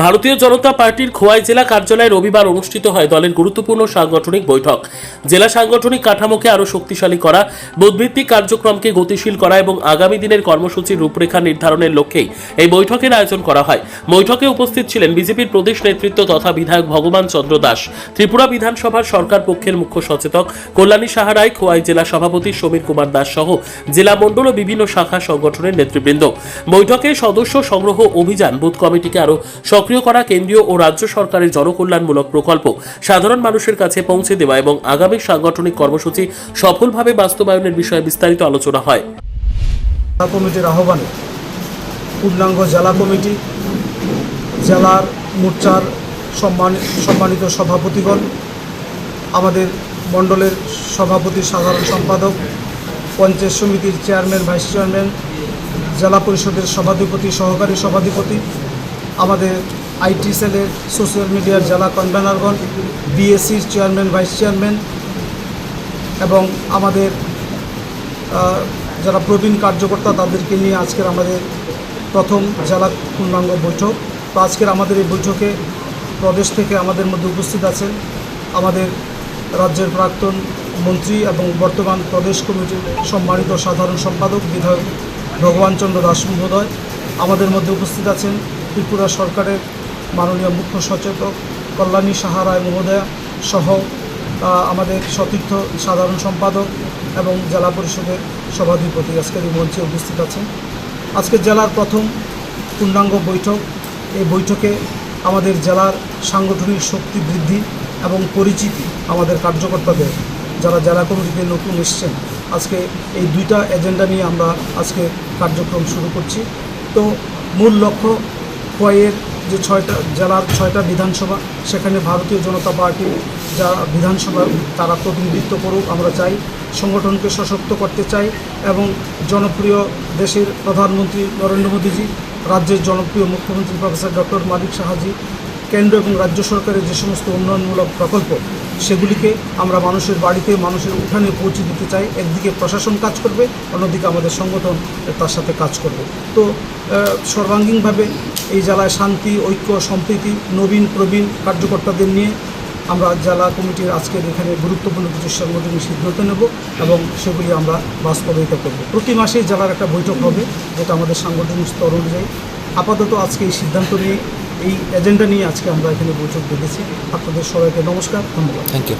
ভারতীয় জনতা পার্টির খোয়াই জেলা কার্যালয়ে রবিবার অনুষ্ঠিত হয় দলের গুরুত্বপূর্ণ সাংগঠনিক বৈঠক। জেলা সাংগঠনিক কাঠামোকে আরও শক্তিশালী করা, বুথভিত্তিক কার্যক্রমকে গতিশীল করা এবং আগামী দিনের কর্মসূচির রূপরেখা নির্ধারণের লক্ষ্যেই এই বৈঠকের আয়োজন করা হয়। বৈঠকে উপস্থিত ছিলেন বিজেপির প্রদেশ নেতৃত্ব তথা বিধায়ক ভগবান চন্দ্র দাস, ত্রিপুরা বিধানসভার সরকার পক্ষের মুখ্য সচেতক কল্যাণী সাহা রায়, খোয়াই জেলা সভাপতি সমীর কুমার দাস সহ জেলা মণ্ডল ও বিভিন্ন শাখা সংগঠনের নেতৃবৃন্দ। বৈঠকে সদস্য সংগ্রহ অভিযান, বুথ কমিটিকে আরও সক্রিয় করা, কেন্দ্রীয় ও রাজ্য সরকারের জনকল্যাণমূলক প্রকল্প সাধারণ মানুষের কাছে পৌঁছে দেওয়া এবং আগামী সাংগঠনিক কর্মসূচি সফলভাবে বাস্তবায়নের বিষয়ে বিস্তারিত আলোচনা হয়। কমিটির আহ্বানে পূর্ণাঙ্গ জেলা কমিটি, জেলার মোর্চার সম্মানিত সভাপতিগণ, আমাদের মণ্ডলের সভাপতি, সাধারণ সম্পাদক, পঞ্চায়েত সমিতির চেয়ারম্যান, ভাইস চেয়ারম্যান, জেলা পরিষদের সভাধিপতি, সহকারী সভাধিপতি, আমাদের আইটি সেলের সোশ্যাল মিডিয়ার জেলা কনভেনারগণ, বিএসসির চেয়ারম্যান, ভাইস চেয়ারম্যান এবং আমাদের যারা প্রবীণ কার্যকর্তা, তাদেরকে নিয়ে আজকের আমাদের প্রথম জেলা পূর্ণাঙ্গ বৈঠক। তো আজকের আমাদের এই বৈঠকে প্রদেশ থেকে আমাদের মধ্যে উপস্থিত আছেন আমাদের রাজ্যের প্রাক্তন মন্ত্রী এবং বর্তমান প্রদেশ কমিটির সম্মানিত সাধারণ সম্পাদক বিধায়ক ভগবান চন্দ্র দাস মহোদয়। আমাদের মধ্যে উপস্থিত আছেন ত্রিপুরা সরকারের মাননীয় মুখ্য সচেতক কল্যাণী সাহা রায় মহোদয়া সহ আমাদের সতীর্থ সাধারণ সম্পাদক এবং জেলা পরিষদের সভাধিপতি আজকের এই মঞ্চে উপস্থিত আছেন। আজকের জেলার প্রথম পূর্ণাঙ্গ বৈঠক। এই বৈঠকে আমাদের জেলার সাংগঠনিক শক্তি বৃদ্ধি এবং পরিচিতি আমাদের কার্যকর্তাদের, যারা জেলা কমিটিতে নতুন এসছেন, আজকে এই দুইটা এজেন্ডা নিয়ে আমরা আজকে কার্যক্রম শুরু করছি। তো মূল লক্ষ্য খোয়াইয়ের যে জেলার 6টা বিধানসভা, সেখানে ভারতীয় জনতা পার্টি যা বিধানসভা তারা প্রতিনিধিত্ব করুক। আমরা চাই সংগঠনকে সশক্ত করতে চাই এবং জনপ্রিয় দেশের প্রধানমন্ত্রী নরেন্দ্র মোদীজি, রাজ্যের জনপ্রিয় মুখ্যমন্ত্রী প্রফেসর ডক্টর মানিক সাহাজি, কেন্দ্র এবং রাজ্য সরকারের যে সমস্ত উন্নয়নমূলক প্রকল্প, সেগুলিকে আমরা মানুষের বাড়িতে, মানুষের উঠানে পৌঁছে দিতে চাই। একদিকে প্রশাসন কাজ করবে, অন্যদিকে আমাদের সংগঠন তার সাথে কাজ করবে। তো সর্বাঙ্গীনভাবে এই জেলায় শান্তি, ঐক্য, সম্প্রীতি, নবীন প্রবীণ কার্যকর্তাদের নিয়ে আমরা জেলা কমিটির আজকের এখানে গুরুত্বপূর্ণ কিছু সাংগঠনিক সিদ্ধান্ত নেব এবং সেগুলি আমরা বাস্তবায়িত করব। প্রতি মাসেই জেলার একটা বৈঠক হবে, যেটা আমাদের সাংগঠনিক স্তর অনুযায়ী। আপাতত আজকে এই সিদ্ধান্ত নিয়ে, এই এজেন্ডা নিয়ে আজকে আমরা এখানে বৈঠক ডেকেছি। আপনাদের সবাইকে নমস্কার, ধন্যবাদ। Thank you.